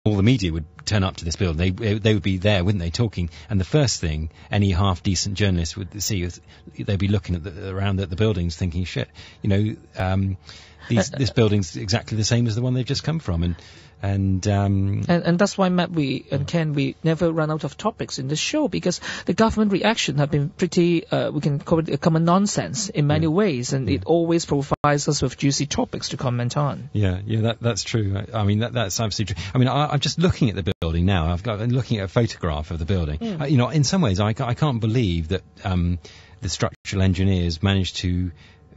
all the media would turn up to this building. They would be there, wouldn't they, talking? And the first thing any half-decent journalist would see is they'd be looking around at the buildings thinking, shit, this building's exactly the same as the one they've just come from. And that's why, Matt, we never run out of topics in this show, because the government reaction have been pretty, we can call it a common nonsense in many ways, and it always provides us with juicy topics to comment on. That's true. I mean, that's absolutely true. I mean, I'm just looking at the building now. I'm looking at a photograph of the building. In some ways, I can't believe that the structural engineers managed to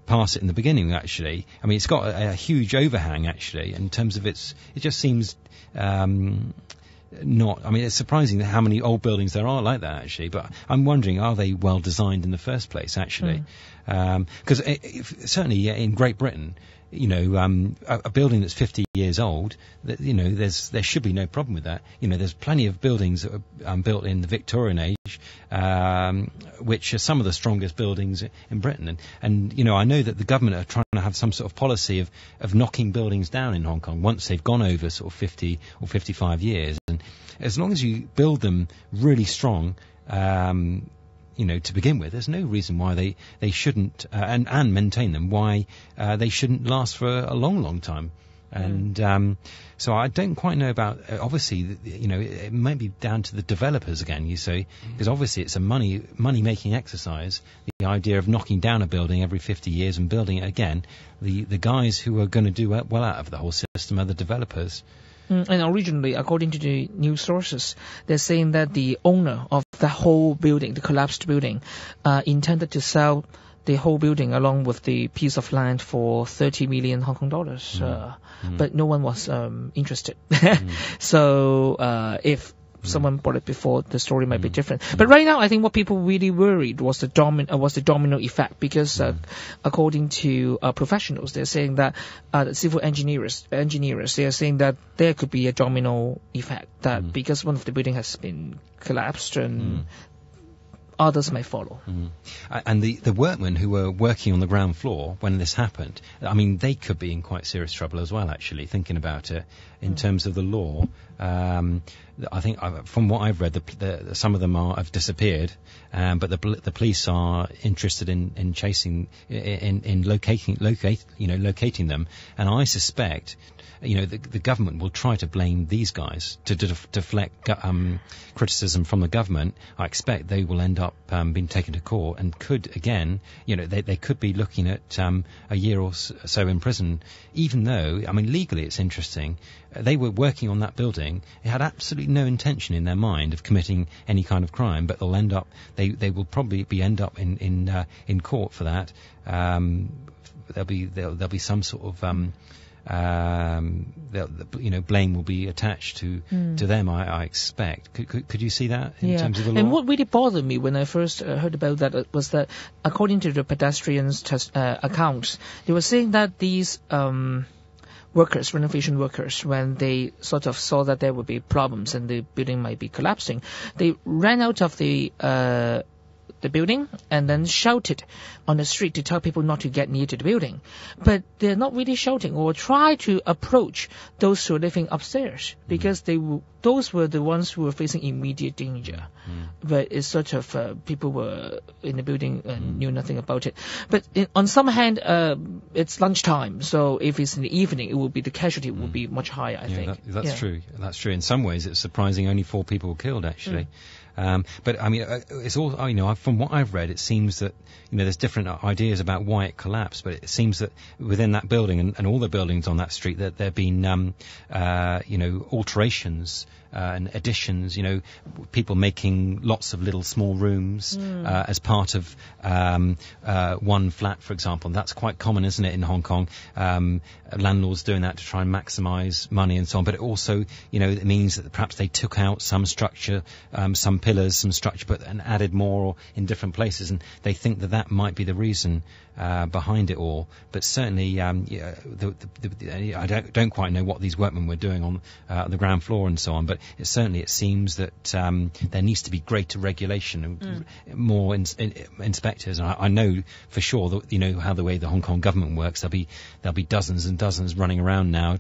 pass it in the beginning, actually. I mean, it's got a huge overhang, actually, in terms of it just seems not, I mean, it's surprising how many old buildings there are like that, actually, but I'm wondering, are they well designed in the first place, actually? Because certainly in Great Britain, a building that's 50 years old, there should be no problem with that. There's plenty of buildings that are built in the Victorian age, which are some of the strongest buildings in Britain. And I know that the government are trying to have some sort of policy of knocking buildings down in Hong Kong once they've gone over sort of 50 or 55 years. And as long as you build them really strong, to begin with, there's no reason why they shouldn't, and maintain them, why they shouldn't last for a long, long time. And so I don't quite know about, obviously, it might be down to the developers again, you see, because obviously it's a money-making exercise, the idea of knocking down a building every 50 years and building it again. The guys who are going to do well out of the whole system are the developers. And originally, according to the news sources, they're saying that the owner of the whole building, the collapsed building, intended to sell the whole building along with the piece of land for 30 million Hong Kong dollars. But no one was interested. So if someone bought it before, the story might be different. But right now, I think what people really worried was the domino effect, because according to professionals, they're saying that civil engineers, they are saying that there could be a domino effect, that because one of the building has been collapsed and others may follow. And the workmen who were working on the ground floor when this happened, I mean, they could be in quite serious trouble as well, actually, thinking about it in terms of the law. I think from what I've read, some of them have disappeared, but the police are interested in chasing, in locating them. And I suspect, the government will try to blame these guys to deflect criticism from the government. I expect they will end up being taken to court and could, again, they could be looking at a year or so in prison, even though, I mean, legally it's interesting. They were working on that building. It had absolutely no intention in their mind of committing any kind of crime, but they'll end up, they will probably end up in court for that. There'll be some sort of blame will be attached to them, I expect. Could you see that in terms of the law? And what really bothered me when I first heard about that was that, according to the pedestrians' accounts, they were saying that these renovation workers, when they sort of saw that there would be problems and the building might be collapsing, they ran out of the building and then shouted on the street to tell people not to get near to the building. But they're not really shouting or try to approach those who are living upstairs, because those were the ones who were facing immediate danger. But it's sort of people were in the building and knew nothing about it. But on some hand, it's lunchtime, so if it's in the evening, the casualty will be much higher, I think. That's true. That's true. In some ways, it's surprising only 4 people were killed, actually. But I mean, it's all, from what I've read, it seems that, there's different ideas about why it collapsed, but it seems that within that building and all the buildings on that street, that there have been, alterations, and additions, people making lots of little small rooms, as part of, one flat, for example. And that's quite common, isn't it, in Hong Kong? Landlords doing that to try and maximize money and so on. But it also, it means that perhaps they took out some structure, some pillars, some structure, and added more in different places, and they think that might be the reason behind it all. But certainly, I don't quite know what these workmen were doing on the ground floor and so on. But it seems that there needs to be greater regulation and more inspectors. And I know for sure that how the way the Hong Kong government works, there'll be dozens and dozens running around now,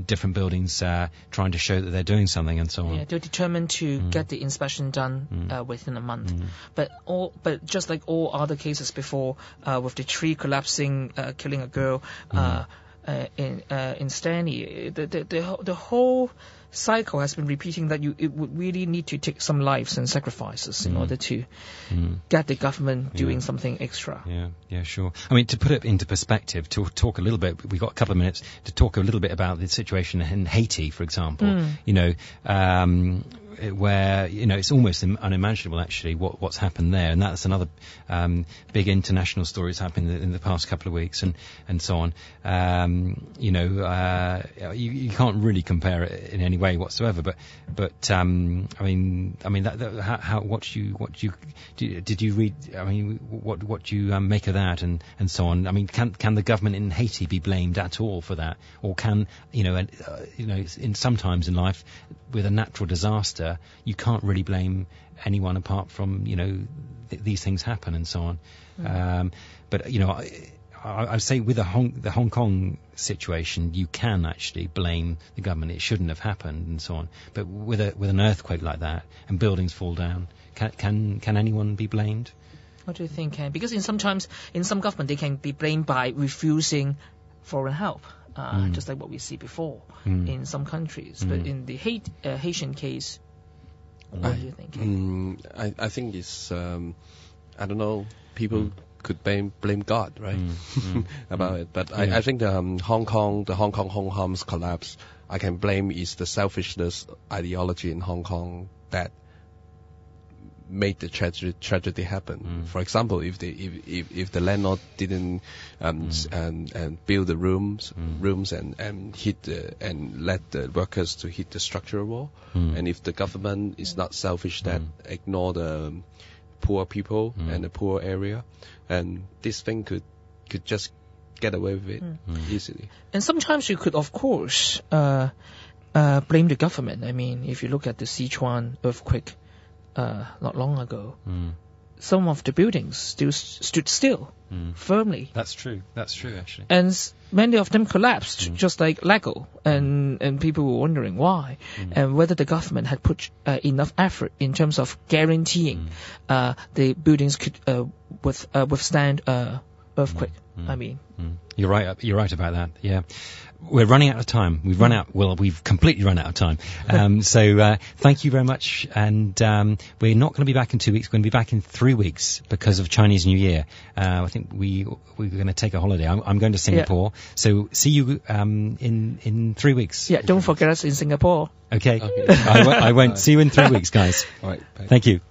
different buildings, trying to show that they're doing something and so on. Yeah, they're determined to get the inspection done within a month. But just like all other cases before, with the tree collapsing, killing a girl in Stanley, the whole cycle has been repeating that it would really need to take some lives and sacrifices in order to get the government doing something extra. Yeah, sure. I mean, to put it into perspective, to talk a little bit, we've got a couple of minutes to talk a little bit about the situation in Haiti, for example. Where it's almost unimaginable actually what's happened there, and that's another big international story that's happened in the past couple of weeks and so on. You can't really compare it in any way whatsoever, but I mean did you read? I mean, what do you make of that and so on? I mean, can the government in Haiti be blamed at all for that, or can in sometimes in life with a natural disaster, you can't really blame anyone apart from, these things happen and so on. But I'd say with the Hong Kong situation, you can actually blame the government. It shouldn't have happened and so on. But with an earthquake like that and buildings fall down, can anyone be blamed? What do you think, Ken? Because in some government, they can be blamed by refusing foreign help. Just like what we see before in some countries. But in the Haitian case, what do you think? I think it's, I don't know, people could blame God, right, about it. But I think the Hong Kong Homes collapse, I can blame is the selfishness ideology in Hong Kong that made the tragedy happen. For example, if the landlord didn't and build the rooms and hit and let the workers to hit the structural wall, and if the government is not selfish that ignore the poor people and the poor area, and this thing could just get away with it easily. And sometimes you could, of course, blame the government. I mean, if you look at the Sichuan earthquake not long ago, some of the buildings still stood still firmly. That's true actually. And many of them collapsed, just like Lego, and people were wondering why, and whether the government had put enough effort in terms of guaranteeing the buildings could withstand earthquake. I mean, you're right about that. Yeah. We're running out of time. We've completely run out of time. So thank you very much. And we're not going to be back in 2 weeks. We're going to be back in 3 weeks because of Chinese New Year. I think we're going to take a holiday. I'm going to Singapore. Yeah. So see you in 3 weeks. Yeah, don't forget us in Singapore. Okay. I won't. See you in 3 weeks, guys. All right. Bye. Thank you.